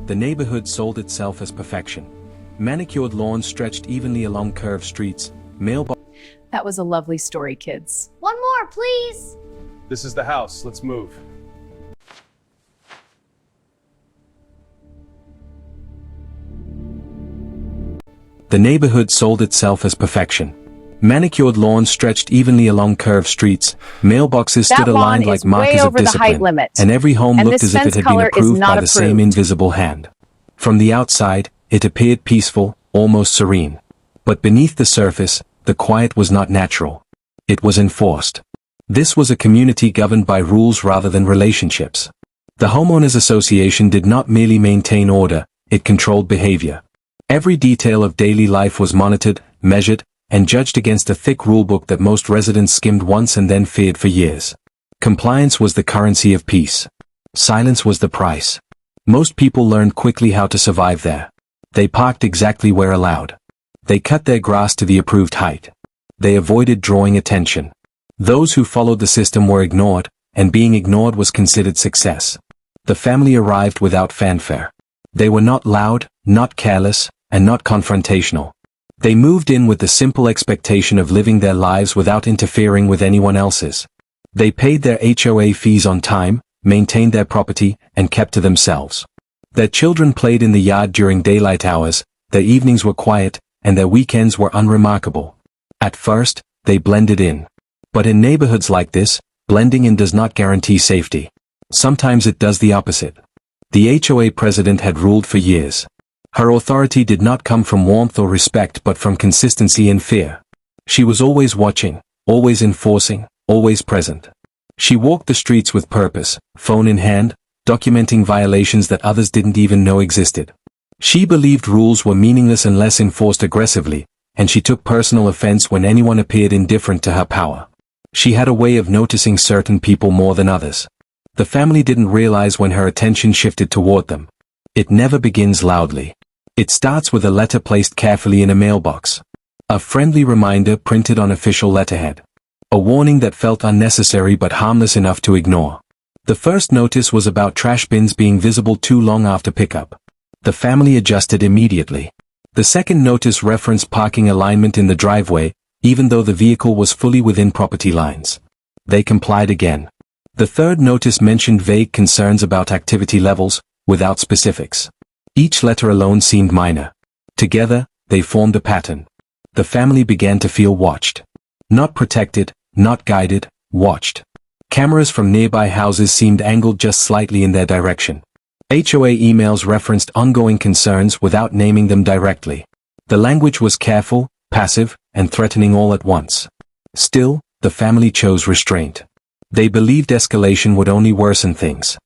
The neighborhood sold itself as perfection. Manicured lawns stretched evenly along curved streets, mailboxes. That was a lovely story, kids. One more, please. This is the house. Let's move. The neighborhood sold itself as perfection. Manicured lawns stretched evenly along curved streets, mailboxes stood aligned like markers of discipline, and every home looked as if it had been approved by the same invisible hand. From the outside, it appeared peaceful, almost serene. But beneath the surface, the quiet was not natural. It was enforced. This was a community governed by rules rather than relationships. The homeowners association did not merely maintain order, it controlled behavior. Every detail of daily life was monitored, measured, and judged against a thick rulebook that most residents skimmed once and then feared for years. Compliance was the currency of peace. Silence was the price. Most people learned quickly how to survive there. They parked exactly where allowed. They cut their grass to the approved height. They avoided drawing attention. Those who followed the system were ignored, and being ignored was considered success. The family arrived without fanfare. They were not loud, not careless, and not confrontational. They moved in with the simple expectation of living their lives without interfering with anyone else's. They paid their HOA fees on time, maintained their property, and kept to themselves. Their children played in the yard during daylight hours, their evenings were quiet, and their weekends were unremarkable. At first, they blended in. But in neighborhoods like this, blending in does not guarantee safety. Sometimes it does the opposite. The HOA president had ruled for years. Her authority did not come from warmth or respect but from consistency and fear. She was always watching, always enforcing, always present. She walked the streets with purpose, phone in hand, documenting violations that others didn't even know existed. She believed rules were meaningless unless enforced aggressively, and she took personal offense when anyone appeared indifferent to her power. She had a way of noticing certain people more than others. The family didn't realize when her attention shifted toward them. It never begins loudly. It starts with a letter placed carefully in a mailbox. A friendly reminder printed on official letterhead. A warning that felt unnecessary but harmless enough to ignore. The first notice was about trash bins being visible too long after pickup. The family adjusted immediately. The second notice referenced parking alignment in the driveway, even though the vehicle was fully within property lines. They complied again. The third notice mentioned vague concerns about activity levels, without specifics. Each letter alone seemed minor. Together, they formed a pattern. The family began to feel watched. Not protected, not guided, watched. Cameras from nearby houses seemed angled just slightly in their direction. HOA emails referenced ongoing concerns without naming them directly. The language was careful, passive, and threatening all at once. Still, the family chose restraint. They believed escalation would only worsen things.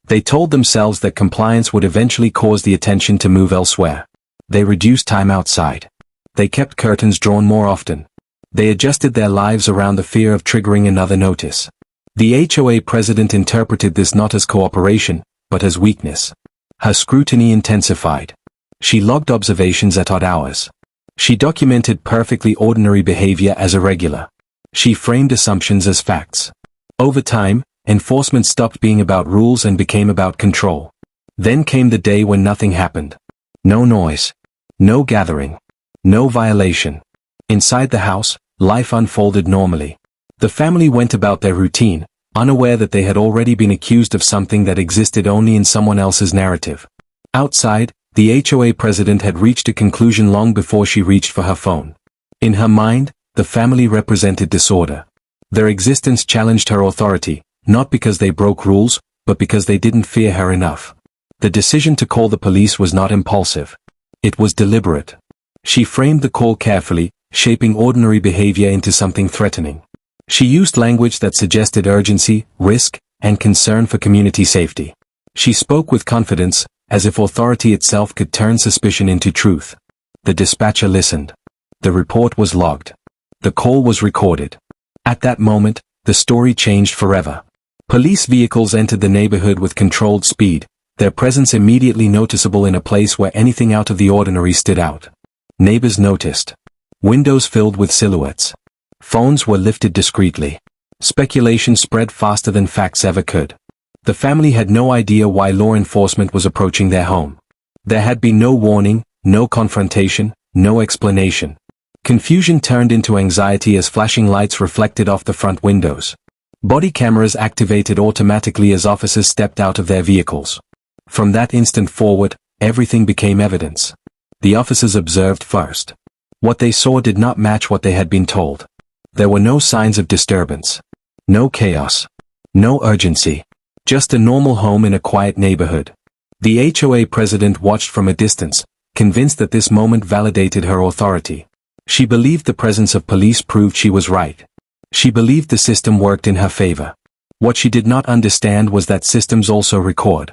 They told themselves that compliance would eventually cause the attention to move elsewhere. They reduced time outside. They kept curtains drawn more often. They adjusted their lives around the fear of triggering another notice. The HOA president interpreted this not as cooperation, but as weakness. Her scrutiny intensified. She logged observations at odd hours. She documented perfectly ordinary behavior as irregular. She framed assumptions as facts. Over time, enforcement stopped being about rules and became about control. Then came the day when nothing happened. No noise. No gathering. No violation. Inside the house, life unfolded normally. The family went about their routine, unaware that they had already been accused of something that existed only in someone else's narrative. Outside, the HOA president had reached a conclusion long before she reached for her phone. In her mind, the family represented disorder. Their existence challenged her authority, not because they broke rules, but because they didn't fear her enough. The decision to call the police was not impulsive. It was deliberate. She framed the call carefully, shaping ordinary behavior into something threatening. She used language that suggested urgency, risk, and concern for community safety. She spoke with confidence, as if authority itself could turn suspicion into truth. The dispatcher listened. The report was logged. The call was recorded. At that moment, the story changed forever. Police vehicles entered the neighborhood with controlled speed, their presence immediately noticeable in a place where anything out of the ordinary stood out. Neighbors noticed. Windows filled with silhouettes. Phones were lifted discreetly. Speculation spread faster than facts ever could. The family had no idea why law enforcement was approaching their home. There had been no warning, no confrontation, no explanation. Confusion turned into anxiety as flashing lights reflected off the front windows. Body cameras activated automatically as officers stepped out of their vehicles. From that instant forward, everything became evidence. The officers observed first. What they saw did not match what they had been told. There were no signs of disturbance. No chaos. No urgency. Just a normal home in a quiet neighborhood. The HOA president watched from a distance, convinced that this moment validated her authority. She believed the presence of police proved she was right. She believed the system worked in her favor. What she did not understand was that systems also record.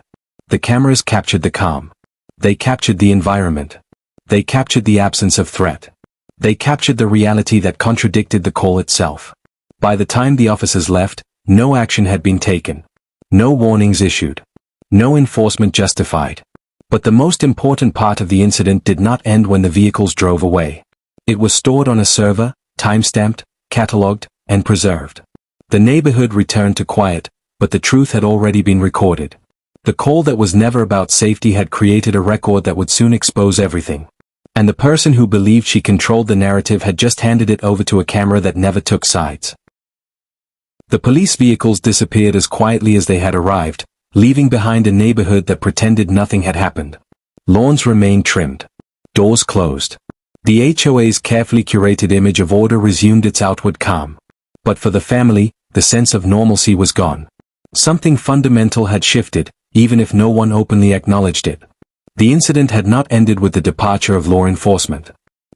The cameras captured the calm. They captured the environment. They captured the absence of threat. They captured the reality that contradicted the call itself. By the time the officers left, no action had been taken. No warnings issued. No enforcement justified. But the most important part of the incident did not end when the vehicles drove away. It was stored on a server, time-stamped, catalogued, and preserved. The neighborhood returned to quiet, but the truth had already been recorded. The call that was never about safety had created a record that would soon expose everything. And the person who believed she controlled the narrative had just handed it over to a camera that never took sides. The police vehicles disappeared as quietly as they had arrived, leaving behind a neighborhood that pretended nothing had happened. Lawns remained trimmed. Doors closed. The HOA's carefully curated image of order resumed its outward calm. But for the family, the sense of normalcy was gone. Something fundamental had shifted, even if no one openly acknowledged it. The incident had not ended with the departure of law enforcement.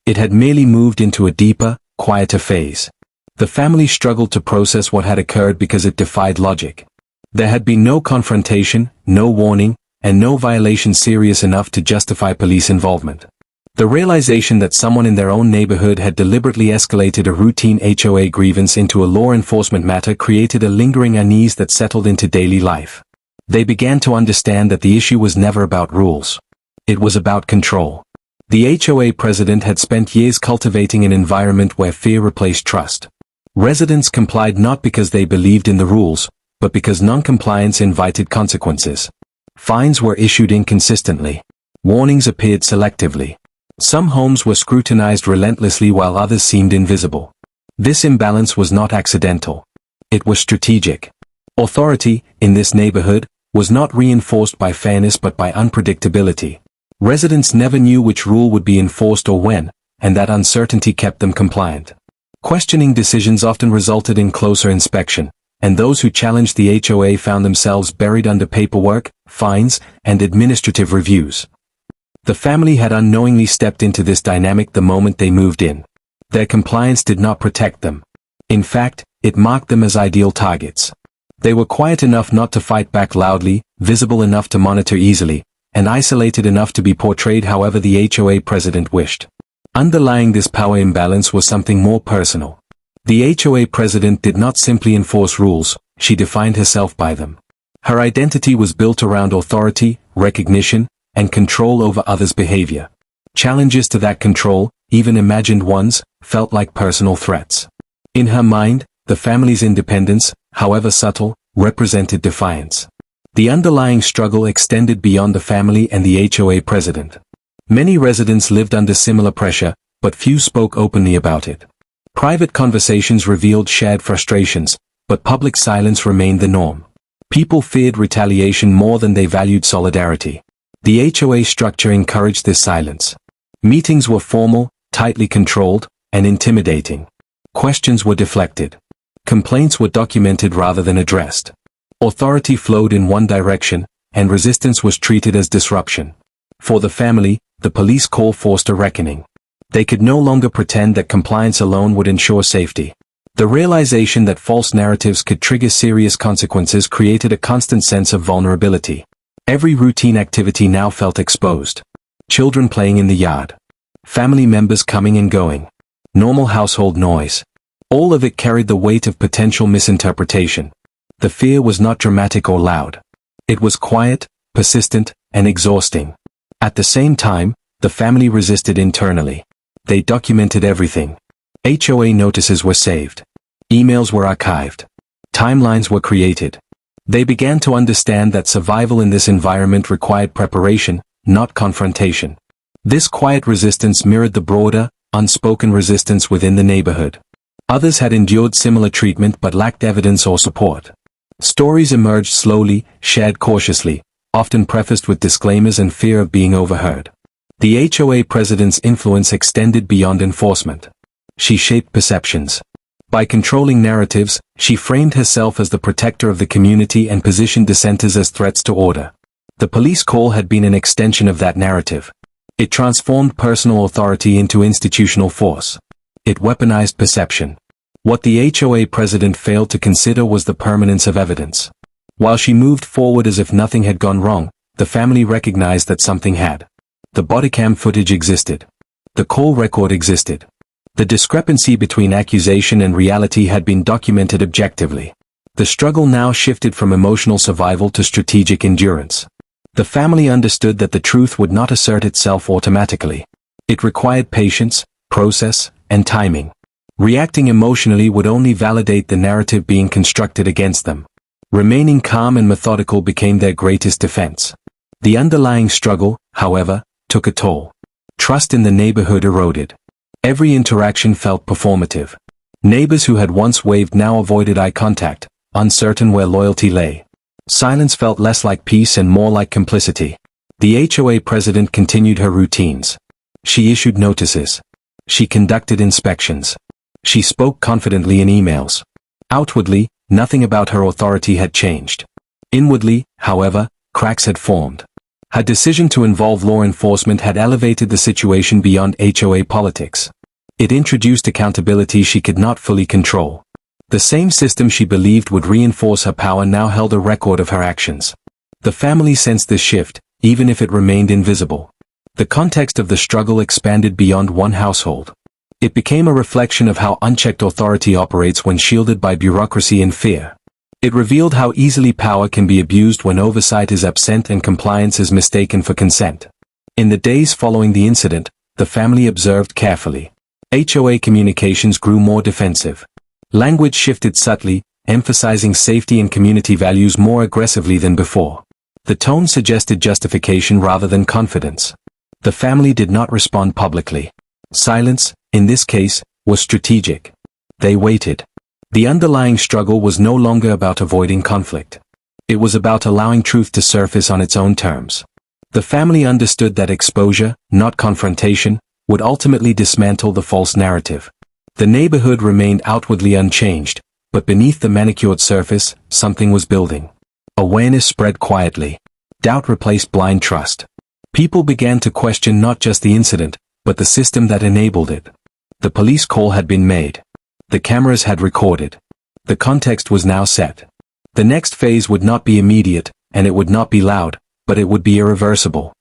It had merely moved into a deeper, quieter phase. The family struggled to process what had occurred because it defied logic. There had been no confrontation, no warning, and no violation serious enough to justify police involvement. The realization that someone in their own neighborhood had deliberately escalated a routine HOA grievance into a law enforcement matter created a lingering unease that settled into daily life. They began to understand that the issue was never about rules. It was about control. The HOA president had spent years cultivating an environment where fear replaced trust. Residents complied not because they believed in the rules, but because non-compliance invited consequences. Fines were issued inconsistently. Warnings appeared selectively. Some homes were scrutinized relentlessly while others seemed invisible. This imbalance was not accidental. It was strategic. Authority, in this neighborhood, was not reinforced by fairness but by unpredictability. Residents never knew which rule would be enforced or when, and that uncertainty kept them compliant. Questioning decisions often resulted in closer inspection, and those who challenged the HOA found themselves buried under paperwork, fines, and administrative reviews. The family had unknowingly stepped into this dynamic the moment they moved in. Their compliance did not protect them. In fact, it marked them as ideal targets. They were quiet enough not to fight back loudly, visible enough to monitor easily, and isolated enough to be portrayed however the HOA president wished. Underlying this power imbalance was something more personal. The HOA president did not simply enforce rules, she defined herself by them. Her identity was built around authority, recognition, and control over others' behavior. Challenges to that control, even imagined ones, felt like personal threats. In her mind, the family's independence, however subtle, represented defiance. The underlying struggle extended beyond the family and the HOA president. Many residents lived under similar pressure, but few spoke openly about it. Private conversations revealed shared frustrations, but public silence remained the norm. People feared retaliation more than they valued solidarity. The HOA structure encouraged this silence. Meetings were formal, tightly controlled, and intimidating. Questions were deflected. Complaints were documented rather than addressed. Authority flowed in one direction, and resistance was treated as disruption. For the family, the police call forced a reckoning. They could no longer pretend that compliance alone would ensure safety. The realization that false narratives could trigger serious consequences created a constant sense of vulnerability. Every routine activity now felt exposed. Children playing in the yard. Family members coming and going. Normal household noise. All of it carried the weight of potential misinterpretation. The fear was not dramatic or loud. It was quiet, persistent, and exhausting. At the same time, the family resisted internally. They documented everything. HOA notices were saved. Emails were archived. Timelines were created. They began to understand that survival in this environment required preparation, not confrontation. This quiet resistance mirrored the broader, unspoken resistance within the neighborhood. Others had endured similar treatment but lacked evidence or support. Stories emerged slowly, shared cautiously, often prefaced with disclaimers and fear of being overheard. The HOA president's influence extended beyond enforcement. She shaped perceptions. By controlling narratives, she framed herself as the protector of the community and positioned dissenters as threats to order. The police call had been an extension of that narrative. It transformed personal authority into institutional force. It weaponized perception. What the HOA president failed to consider was the permanence of evidence. While she moved forward as if nothing had gone wrong, the family recognized that something had. The bodycam footage existed. The call record existed. The discrepancy between accusation and reality had been documented objectively. The struggle now shifted from emotional survival to strategic endurance. The family understood that the truth would not assert itself automatically. It required patience, process, and timing. Reacting emotionally would only validate the narrative being constructed against them. Remaining calm and methodical became their greatest defense. The underlying struggle, however, took a toll. Trust in the neighborhood eroded. Every interaction felt performative. Neighbors who had once waved now avoided eye contact, uncertain where loyalty lay. Silence felt less like peace and more like complicity. The HOA president continued her routines. She issued notices. She conducted inspections. She spoke confidently in emails. Outwardly, nothing about her authority had changed. Inwardly, however, cracks had formed. Her decision to involve law enforcement had elevated the situation beyond HOA politics. It introduced accountability she could not fully control. The same system she believed would reinforce her power now held a record of her actions. The family sensed this shift, even if it remained invisible. The context of the struggle expanded beyond one household. It became a reflection of how unchecked authority operates when shielded by bureaucracy and fear. It revealed how easily power can be abused when oversight is absent and compliance is mistaken for consent. In the days following the incident, the family observed carefully. HOA communications grew more defensive. Language shifted subtly, emphasizing safety and community values more aggressively than before. The tone suggested justification rather than confidence. The family did not respond publicly. Silence, in this case, was strategic. They waited. The underlying struggle was no longer about avoiding conflict. It was about allowing truth to surface on its own terms. The family understood that exposure, not confrontation, would ultimately dismantle the false narrative. The neighborhood remained outwardly unchanged, but beneath the manicured surface, something was building. Awareness spread quietly. Doubt replaced blind trust. People began to question not just the incident, but the system that enabled it. The police call had been made. The cameras had recorded. The context was now set. The next phase would not be immediate, and it would not be loud, but it would be irreversible.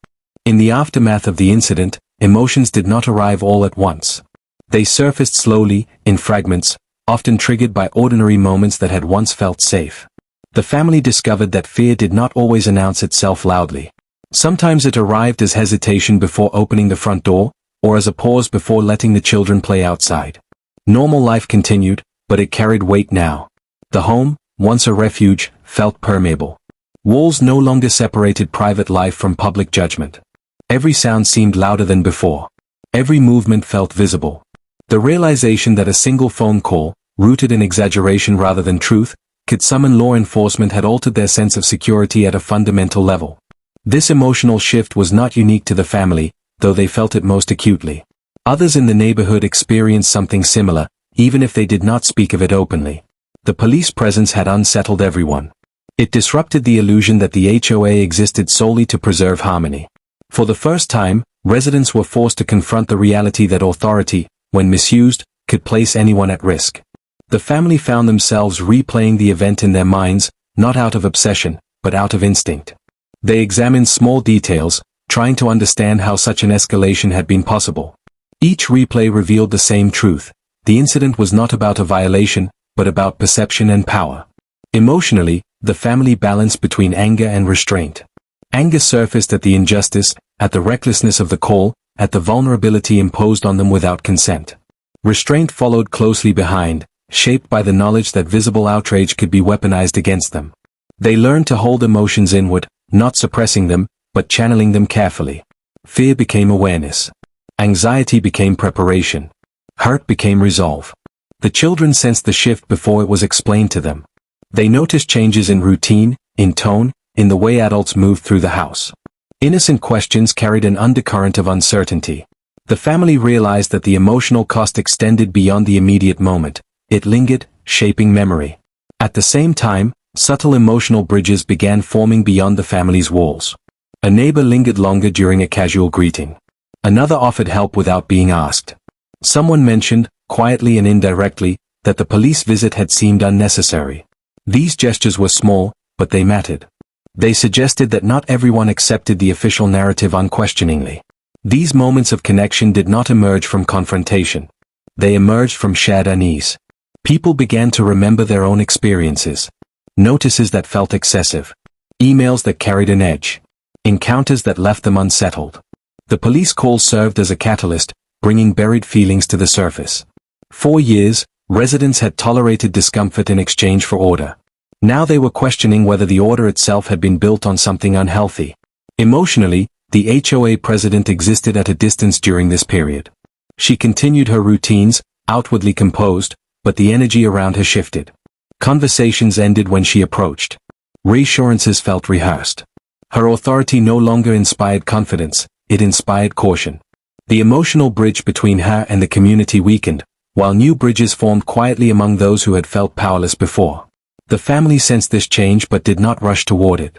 In the aftermath of the incident, emotions did not arrive all at once. They surfaced slowly, in fragments, often triggered by ordinary moments that had once felt safe. The family discovered that fear did not always announce itself loudly. Sometimes it arrived as hesitation before opening the front door, or as a pause before letting the children play outside. Normal life continued, but it carried weight now. The home, once a refuge, felt permeable. Walls no longer separated private life from public judgment. Every sound seemed louder than before. Every movement felt visible. The realization that a single phone call, rooted in exaggeration rather than truth, could summon law enforcement had altered their sense of security at a fundamental level. This emotional shift was not unique to the family, though they felt it most acutely. Others in the neighborhood experienced something similar, even if they did not speak of it openly. The police presence had unsettled everyone. It disrupted the illusion that the HOA existed solely to preserve harmony. For the first time, residents were forced to confront the reality that authority, when misused, could place anyone at risk. The family found themselves replaying the event in their minds, not out of obsession, but out of instinct. They examined small details, trying to understand how such an escalation had been possible. Each replay revealed the same truth. The incident was not about a violation, but about perception and power. Emotionally, the family balanced between anger and restraint. Anger surfaced at the injustice, at the recklessness of the call, at the vulnerability imposed on them without consent. Restraint followed closely behind, shaped by the knowledge that visible outrage could be weaponized against them. They learned to hold emotions inward, not suppressing them, but channeling them carefully. Fear became awareness. Anxiety became preparation. Hurt became resolve. The children sensed the shift before it was explained to them. They noticed changes in routine, in tone, in the way adults moved through the house. Innocent questions carried an undercurrent of uncertainty. The family realized that the emotional cost extended beyond the immediate moment. It lingered, shaping memory. At the same time, subtle emotional bridges began forming beyond the family's walls. A neighbor lingered longer during a casual greeting. Another offered help without being asked. Someone mentioned, quietly and indirectly, that the police visit had seemed unnecessary. These gestures were small, but they mattered. They suggested that not everyone accepted the official narrative unquestioningly. These moments of connection did not emerge from confrontation. They emerged from shared unease. People began to remember their own experiences. Notices that felt excessive. Emails that carried an edge. Encounters that left them unsettled. The police call served as a catalyst, bringing buried feelings to the surface. For years, residents had tolerated discomfort in exchange for order. Now they were questioning whether the order itself had been built on something unhealthy. Emotionally, the HOA president existed at a distance during this period. She continued her routines, outwardly composed, but the energy around her shifted. Conversations ended when she approached. Reassurances felt rehearsed. Her authority no longer inspired confidence, it inspired caution. The emotional bridge between her and the community weakened, while new bridges formed quietly among those who had felt powerless before. The family sensed this change but did not rush toward it.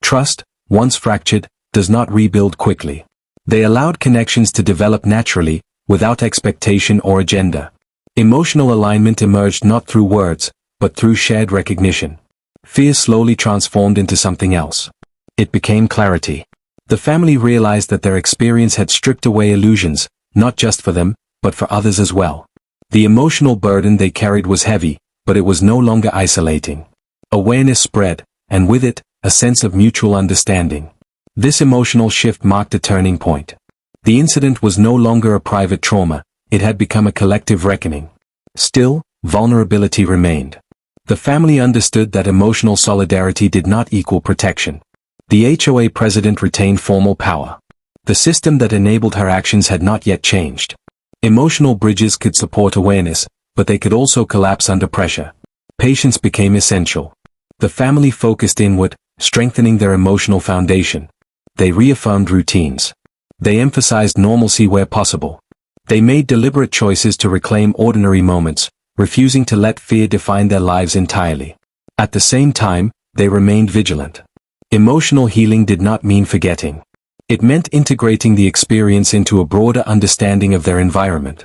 Trust, once fractured, does not rebuild quickly. They allowed connections to develop naturally, without expectation or agenda. Emotional alignment emerged not through words, but through shared recognition. Fear slowly transformed into something else. It became clarity. The family realized that their experience had stripped away illusions, not just for them, but for others as well. The emotional burden they carried was heavy, but it was no longer isolating. Awareness spread, and with it, a sense of mutual understanding. This emotional shift marked a turning point. The incident was no longer a private trauma, it had become a collective reckoning. Still, vulnerability remained. The family understood that emotional solidarity did not equal protection. The HOA president retained formal power. The system that enabled her actions had not yet changed. Emotional bridges could support awareness, but they could also collapse under pressure. Patience became essential. The family focused inward, strengthening their emotional foundation. They reaffirmed routines. They emphasized normalcy where possible. They made deliberate choices to reclaim ordinary moments, refusing to let fear define their lives entirely. At the same time, they remained vigilant. Emotional healing did not mean forgetting. It meant integrating the experience into a broader understanding of their environment.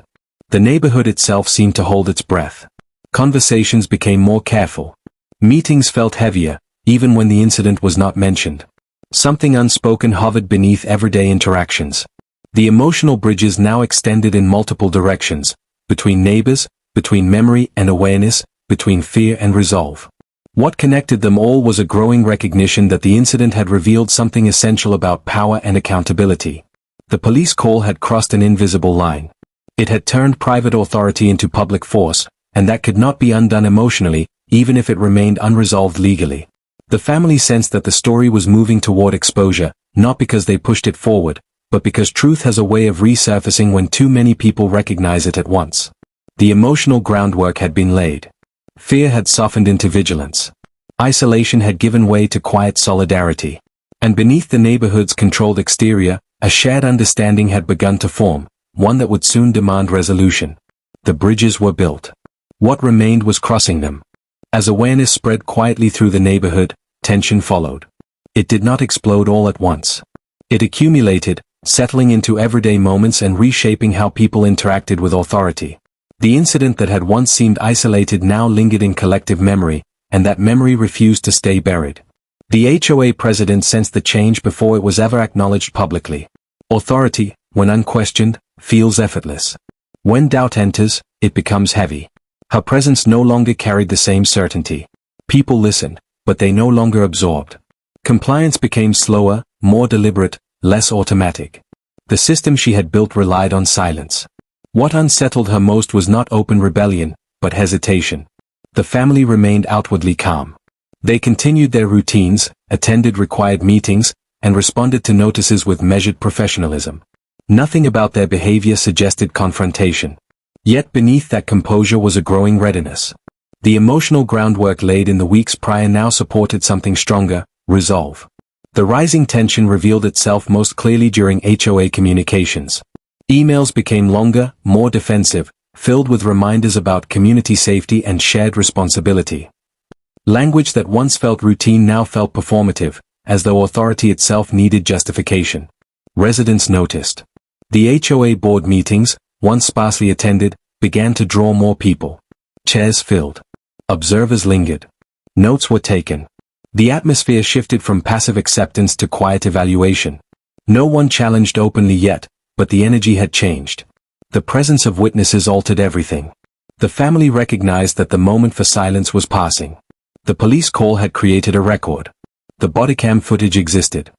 The neighborhood itself seemed to hold its breath. Conversations became more careful. Meetings felt heavier, even when the incident was not mentioned. Something unspoken hovered beneath everyday interactions. The emotional bridges now extended in multiple directions, between neighbors, between memory and awareness, between fear and resolve. What connected them all was a growing recognition that the incident had revealed something essential about power and accountability. The police call had crossed an invisible line. It had turned private authority into public force, and that could not be undone emotionally, even if it remained unresolved legally. The family sensed that the story was moving toward exposure, not because they pushed it forward, but because truth has a way of resurfacing when too many people recognize it at once. The emotional groundwork had been laid. Fear had softened into vigilance. Isolation had given way to quiet solidarity. And beneath the neighborhood's controlled exterior, a shared understanding had begun to form, one that would soon demand resolution. The bridges were built. What remained was crossing them. As awareness spread quietly through the neighborhood, tension followed. It did not explode all at once. It accumulated, settling into everyday moments and reshaping how people interacted with authority. The incident that had once seemed isolated now lingered in collective memory, and that memory refused to stay buried. The HOA president sensed the change before it was ever acknowledged publicly. Authority, when unquestioned, feels effortless. When doubt enters, it becomes heavy. Her presence no longer carried the same certainty. People listened, but they no longer absorbed. Compliance became slower, more deliberate, less automatic. The system she had built relied on silence. What unsettled her most was not open rebellion, but hesitation. The family remained outwardly calm. They continued their routines, attended required meetings, and responded to notices with measured professionalism. Nothing about their behavior suggested confrontation. Yet beneath that composure was a growing readiness. The emotional groundwork laid in the weeks prior now supported something stronger: resolve. The rising tension revealed itself most clearly during HOA communications. Emails became longer, more defensive, filled with reminders about community safety and shared responsibility. Language that once felt routine now felt performative, as though authority itself needed justification. Residents noticed. The HOA board meetings, once sparsely attended, began to draw more people. Chairs filled. Observers lingered. Notes were taken. The atmosphere shifted from passive acceptance to quiet evaluation. No one challenged openly yet, but the energy had changed. The presence of witnesses altered everything. The family recognized that the moment for silence was passing. The police call had created a record. The bodycam footage existed.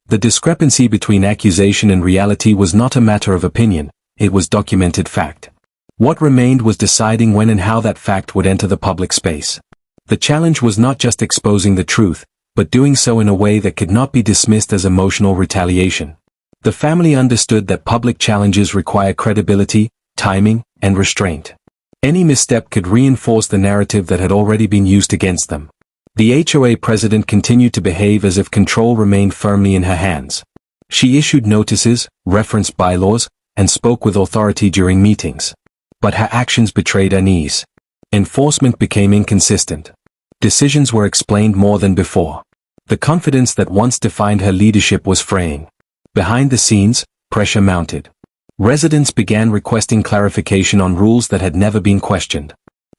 The discrepancy between accusation and reality was not a matter of opinion, it was documented fact. What remained was deciding when and how that fact would enter the public space. The challenge was not just exposing the truth, but doing so in a way that could not be dismissed as emotional retaliation. The family understood that public challenges require credibility, timing, and restraint. Any misstep could reinforce the narrative that had already been used against them. The HOA president continued to behave as if control remained firmly in her hands. She issued notices, referenced bylaws, and spoke with authority during meetings. But her actions betrayed unease. Enforcement became inconsistent. Decisions were explained more than before. The confidence that once defined her leadership was fraying. Behind the scenes, pressure mounted. Residents began requesting clarification on rules that had never been questioned.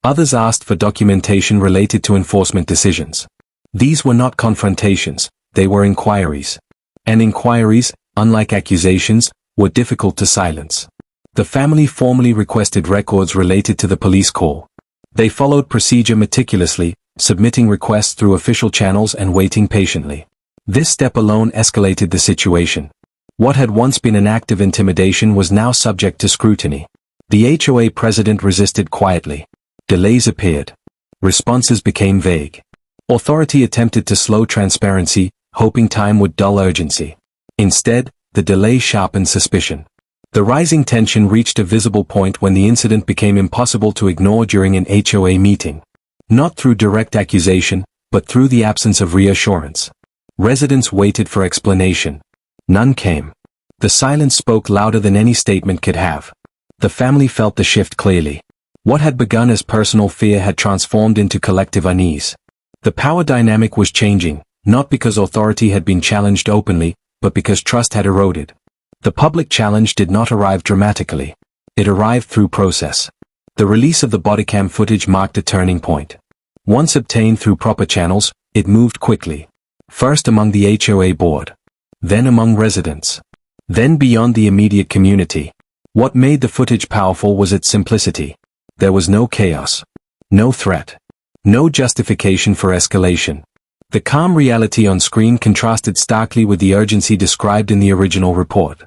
Others asked for documentation related to enforcement decisions. These were not confrontations, they were inquiries. And inquiries, unlike accusations, were difficult to silence. The family formally requested records related to the police call. They followed procedure meticulously, submitting requests through official channels and waiting patiently. This step alone escalated the situation. What had once been an act of intimidation was now subject to scrutiny. The HOA president resisted quietly. Delays appeared. Responses became vague. Authority attempted to slow transparency, hoping time would dull urgency. Instead, the delay sharpened suspicion. The rising tension reached a visible point when the incident became impossible to ignore during an HOA meeting. Not through direct accusation, but through the absence of reassurance. Residents waited for explanation. None came. The silence spoke louder than any statement could have. The family felt the shift clearly. What had begun as personal fear had transformed into collective unease. The power dynamic was changing, not because authority had been challenged openly, but because trust had eroded. The public challenge did not arrive dramatically. It arrived through process. The release of the bodycam footage marked a turning point. Once obtained through proper channels, it moved quickly. First among the HOA board. Then among residents. Then beyond the immediate community. What made the footage powerful was its simplicity. There was no chaos. No threat. No justification for escalation. The calm reality on screen contrasted starkly with the urgency described in the original report.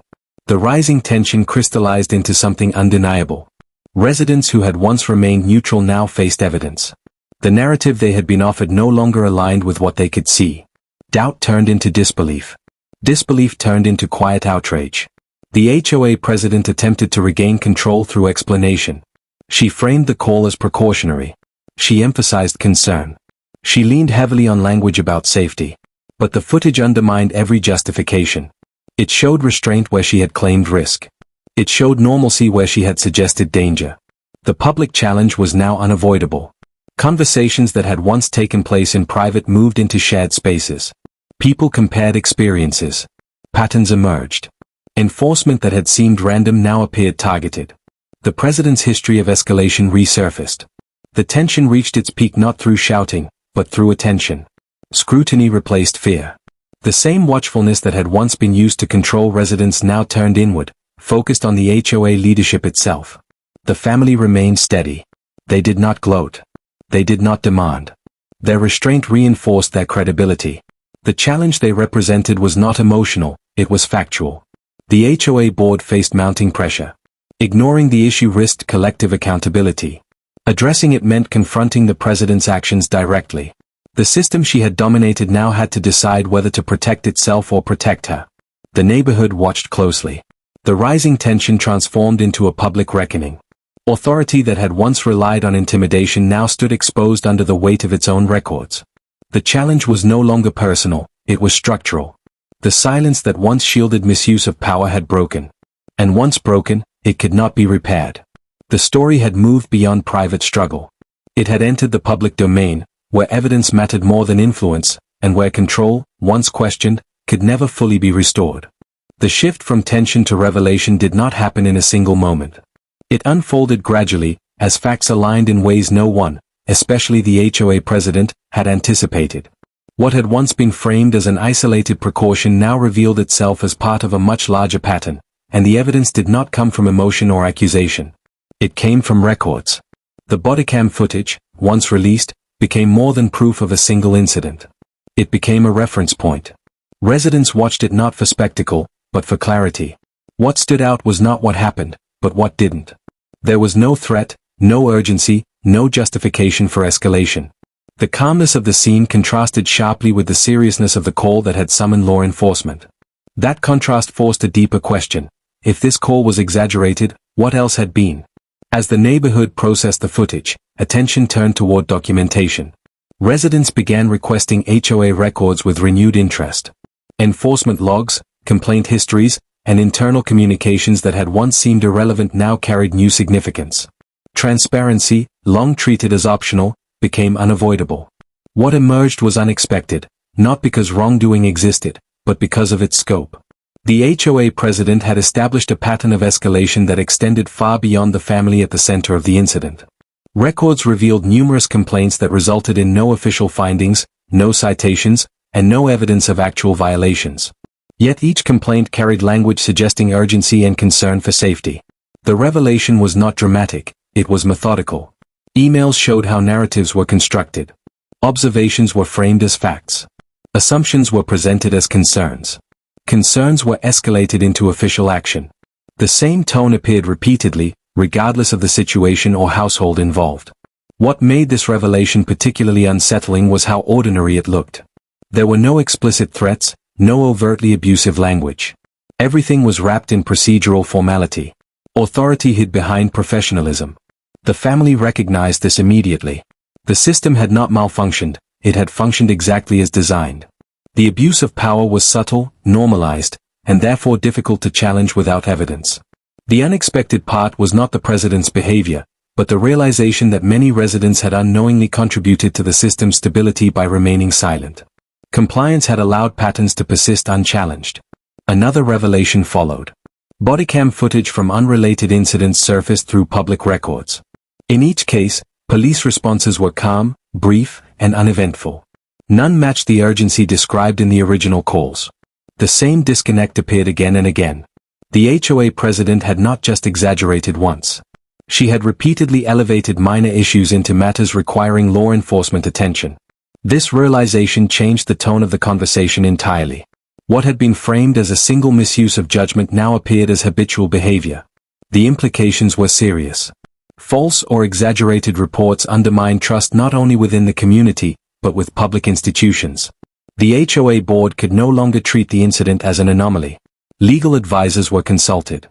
The rising tension crystallized into something undeniable. Residents who had once remained neutral now faced evidence. The narrative they had been offered no longer aligned with what they could see. Doubt turned into disbelief. Disbelief turned into quiet outrage. The HOA president attempted to regain control through explanation. She framed the call as precautionary. She emphasized concern. She leaned heavily on language about safety. But the footage undermined every justification. It showed restraint where she had claimed risk. It showed normalcy where she had suggested danger. The public challenge was now unavoidable. Conversations that had once taken place in private moved into shared spaces. People compared experiences. Patterns emerged. Enforcement that had seemed random now appeared targeted. The president's history of escalation resurfaced. The tension reached its peak not through shouting, but through attention. Scrutiny replaced fear. The same watchfulness that had once been used to control residents now turned inward, focused on the HOA leadership itself. The family remained steady. They did not gloat. They did not demand. Their restraint reinforced their credibility. The challenge they represented was not emotional, it was factual. The HOA board faced mounting pressure. Ignoring the issue risked collective accountability. Addressing it meant confronting the president's actions directly. The system she had dominated now had to decide whether to protect itself or protect her. The neighborhood watched closely. The rising tension transformed into a public reckoning. Authority that had once relied on intimidation now stood exposed under the weight of its own records. The challenge was no longer personal, it was structural. The silence that once shielded misuse of power had broken. And once broken, it could not be repaired. The story had moved beyond private struggle. It had entered the public domain, where evidence mattered more than influence, and where control, once questioned, could never fully be restored. The shift from tension to revelation did not happen in a single moment. It unfolded gradually, as facts aligned in ways no one, especially the HOA president, had anticipated. What had once been framed as an isolated precaution now revealed itself as part of a much larger pattern, and the evidence did not come from emotion or accusation. It came from records. The bodycam footage, once released, became more than proof of a single incident. It became a reference point. Residents watched it not for spectacle, but for clarity. What stood out was not what happened, but what didn't. There was no threat, no urgency, no justification for escalation. The calmness of the scene contrasted sharply with the seriousness of the call that had summoned law enforcement. That contrast forced a deeper question. If this call was exaggerated, what else had been? As the neighborhood processed the footage, attention turned toward documentation. Residents began requesting HOA records with renewed interest. Enforcement logs, complaint histories, and internal communications that had once seemed irrelevant now carried new significance. Transparency, long treated as optional, became unavoidable. What emerged was unexpected, not because wrongdoing existed, but because of its scope. The HOA president had established a pattern of escalation that extended far beyond the family at the center of the incident. Records revealed numerous complaints that resulted in no official findings, no citations, and no evidence of actual violations. Yet each complaint carried language suggesting urgency and concern for safety. The revelation was not dramatic, it was methodical. Emails showed how narratives were constructed. Observations were framed as facts. Assumptions were presented as concerns. Concerns were escalated into official action. The same tone appeared repeatedly, regardless of the situation or household involved. What made this revelation particularly unsettling was how ordinary it looked. There were no explicit threats, no overtly abusive language. Everything was wrapped in procedural formality. Authority hid behind professionalism. The family recognized this immediately. The system had not malfunctioned, it had functioned exactly as designed. The abuse of power was subtle, normalized, and therefore difficult to challenge without evidence. The unexpected part was not the president's behavior, but the realization that many residents had unknowingly contributed to the system's stability by remaining silent. Compliance had allowed patterns to persist unchallenged. Another revelation followed. Bodycam footage from unrelated incidents surfaced through public records. In each case, police responses were calm, brief, and uneventful. None matched the urgency described in the original calls. The same disconnect appeared again and again. The HOA president had not just exaggerated once. She had repeatedly elevated minor issues into matters requiring law enforcement attention. This realization changed the tone of the conversation entirely. What had been framed as a single misuse of judgment now appeared as habitual behavior. The implications were serious. False or exaggerated reports undermined trust not only within the community, but with public institutions. The HOA board could no longer treat the incident as an anomaly. Legal advisors were consulted.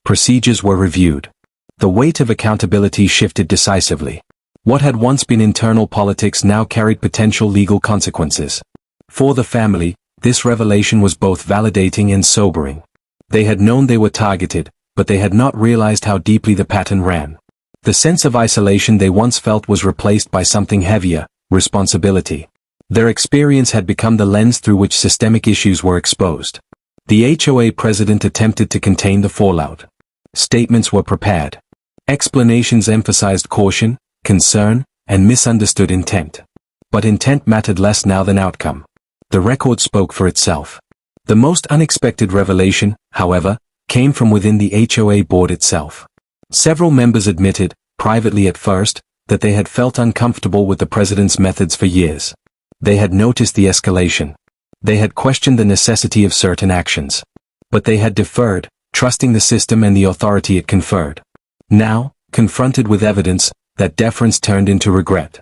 Procedures were reviewed. The weight of accountability shifted decisively. What had once been internal politics now carried potential legal consequences. For the family, this revelation was both validating and sobering. They had known they were targeted, but they had not realized how deeply the pattern ran. The sense of isolation they once felt was replaced by something heavier, responsibility. Their experience had become the lens through which systemic issues were exposed. The HOA president attempted to contain the fallout. Statements were prepared. Explanations emphasized caution, concern, and misunderstood intent. But intent mattered less now than outcome. The record spoke for itself. The most unexpected revelation, however, came from within the HOA board itself. Several members admitted, privately at first, that they had felt uncomfortable with the president's methods for years. They had noticed the escalation. They had questioned the necessity of certain actions. But they had deferred, trusting the system and the authority it conferred. Now, confronted with evidence, that deference turned into regret.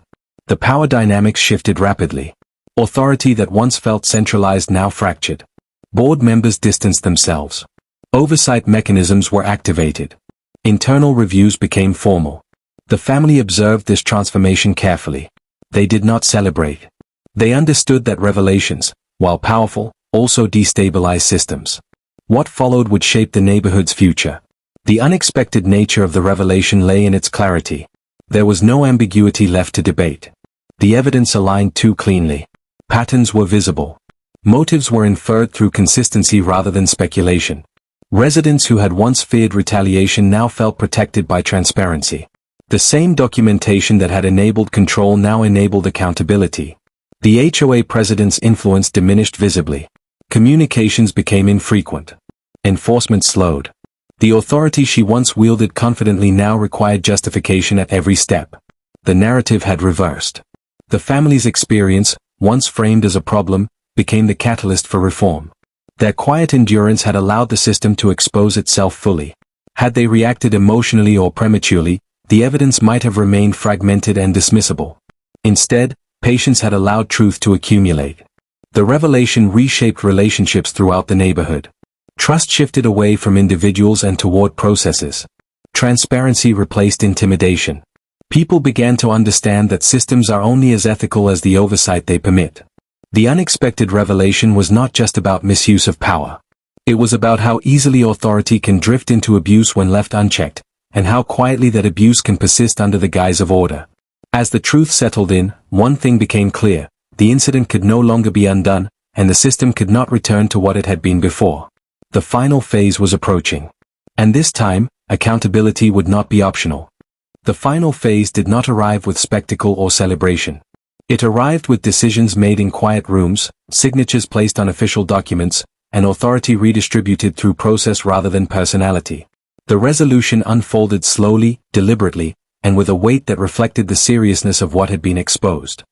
The power dynamics shifted rapidly. Authority that once felt centralized now fractured. Board members distanced themselves. Oversight mechanisms were activated. Internal reviews became formal. The family observed this transformation carefully. They did not celebrate. They understood that revelations, while powerful, also destabilize systems. What followed would shape the neighborhood's future. The unexpected nature of the revelation lay in its clarity. There was no ambiguity left to debate. The evidence aligned too cleanly. Patterns were visible. Motives were inferred through consistency rather than speculation. Residents who had once feared retaliation now felt protected by transparency. The same documentation that had enabled control now enabled accountability. The HOA president's influence diminished visibly. Communications became infrequent. Enforcement slowed. The authority she once wielded confidently now required justification at every step. The narrative had reversed. The family's experience, once framed as a problem, became the catalyst for reform. Their quiet endurance had allowed the system to expose itself fully. Had they reacted emotionally or prematurely, the evidence might have remained fragmented and dismissible. Instead, patience had allowed truth to accumulate. The revelation reshaped relationships throughout the neighborhood. Trust shifted away from individuals and toward processes. Transparency replaced intimidation. People began to understand that systems are only as ethical as the oversight they permit. The unexpected revelation was not just about misuse of power. It was about how easily authority can drift into abuse when left unchecked, and how quietly that abuse can persist under the guise of order. As the truth settled in, one thing became clear: the incident could no longer be undone, and the system could not return to what it had been before. The final phase was approaching. And this time, accountability would not be optional. The final phase did not arrive with spectacle or celebration. It arrived with decisions made in quiet rooms, signatures placed on official documents, and authority redistributed through process rather than personality. The resolution unfolded slowly, deliberately, and with a weight that reflected the seriousness of what had been exposed.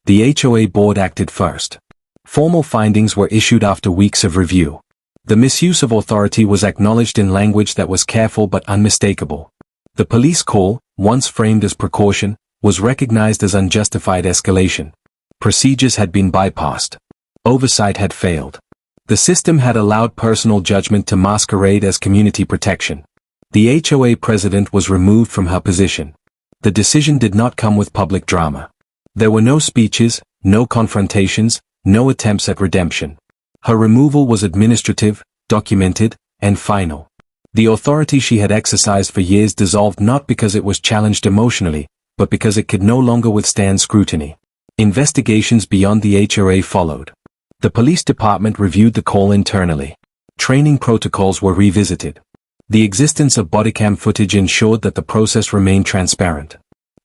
The HOA board acted first. Formal findings were issued after weeks of review. The misuse of authority was acknowledged in language that was careful but unmistakable. The police call, once framed as precaution, was recognized as unjustified escalation. Procedures had been bypassed. Oversight had failed. The system had allowed personal judgment to masquerade as community protection. The HOA president was removed from her position. The decision did not come with public drama. There were no speeches, no confrontations, no attempts at redemption. Her removal was administrative, documented, and final. The authority she had exercised for years dissolved not because it was challenged emotionally, but because it could no longer withstand scrutiny. Investigations beyond the HOA followed. The police department reviewed the call internally. Training protocols were revisited. The existence of bodycam footage ensured that the process remained transparent.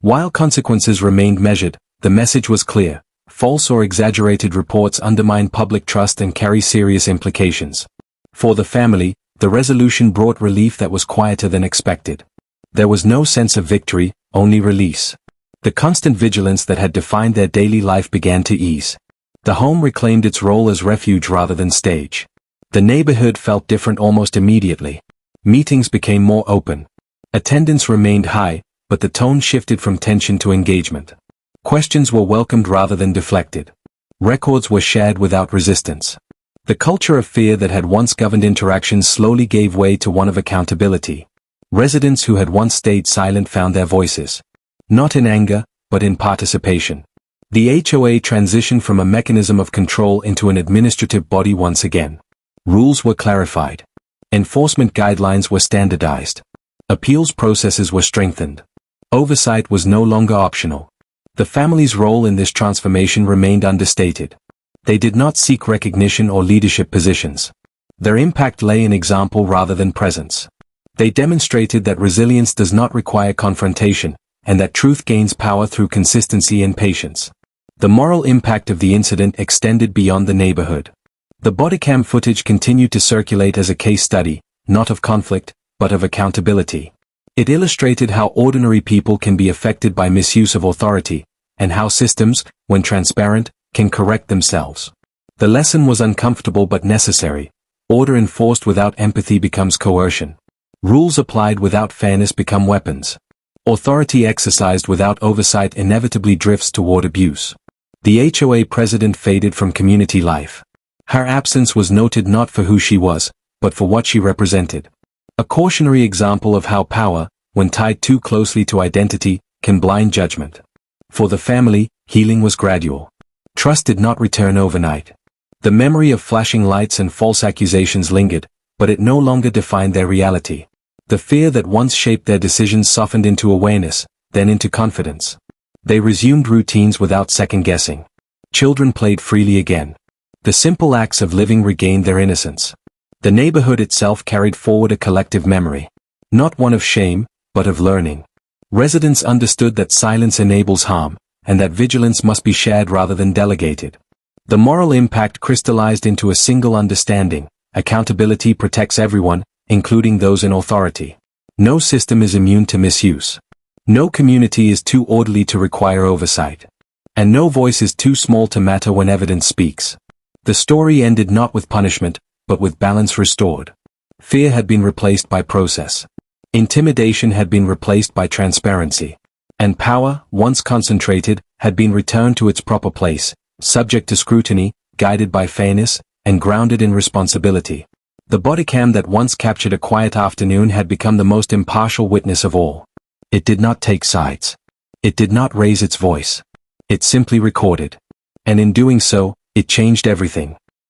While consequences remained measured, the message was clear: false or exaggerated reports undermine public trust and carry serious implications. For the family, the resolution brought relief that was quieter than expected. There was no sense of victory, only release. The constant vigilance that had defined their daily life began to ease. The home reclaimed its role as refuge rather than stage. The neighborhood felt different almost immediately. Meetings became more open. Attendance remained high, but the tone shifted from tension to engagement. Questions were welcomed rather than deflected. Records were shared without resistance. The culture of fear that had once governed interactions slowly gave way to one of accountability. Residents who had once stayed silent found their voices. Not in anger, but in participation. The HOA transitioned from a mechanism of control into an administrative body once again. Rules were clarified. Enforcement guidelines were standardized. Appeals processes were strengthened. Oversight was no longer optional. The family's role in this transformation remained understated. They did not seek recognition or leadership positions. Their impact lay in example rather than presence. They demonstrated that resilience does not require confrontation, and that truth gains power through consistency and patience. The moral impact of the incident extended beyond the neighborhood. The bodycam footage continued to circulate as a case study, not of conflict, but of accountability. It illustrated how ordinary people can be affected by misuse of authority, and how systems, when transparent, can correct themselves. The lesson was uncomfortable but necessary. Order enforced without empathy becomes coercion. Rules applied without fairness become weapons. Authority exercised without oversight inevitably drifts toward abuse. The HOA president faded from community life. Her absence was noted not for who she was, but for what she represented. A cautionary example of how power, when tied too closely to identity, can blind judgment. For the family, healing was gradual. Trust did not return overnight. The memory of flashing lights and false accusations lingered, but it no longer defined their reality. The fear that once shaped their decisions softened into awareness, then into confidence. They resumed routines without second-guessing. Children played freely again. The simple acts of living regained their innocence. The neighborhood itself carried forward a collective memory. Not one of shame, but of learning. Residents understood that silence enables harm, and that vigilance must be shared rather than delegated. The moral impact crystallized into a single understanding: accountability protects everyone, including those in authority. No system is immune to misuse. No community is too orderly to require oversight. And no voice is too small to matter when evidence speaks. The story ended not with punishment, but with balance restored. Fear had been replaced by process. Intimidation had been replaced by transparency. And power, once concentrated, had been returned to its proper place, subject to scrutiny, guided by fairness, and grounded in responsibility. The bodycam that once captured a quiet afternoon had become the most impartial witness of all. It did not take sides. It did not raise its voice. It simply recorded. And in doing so, it changed everything.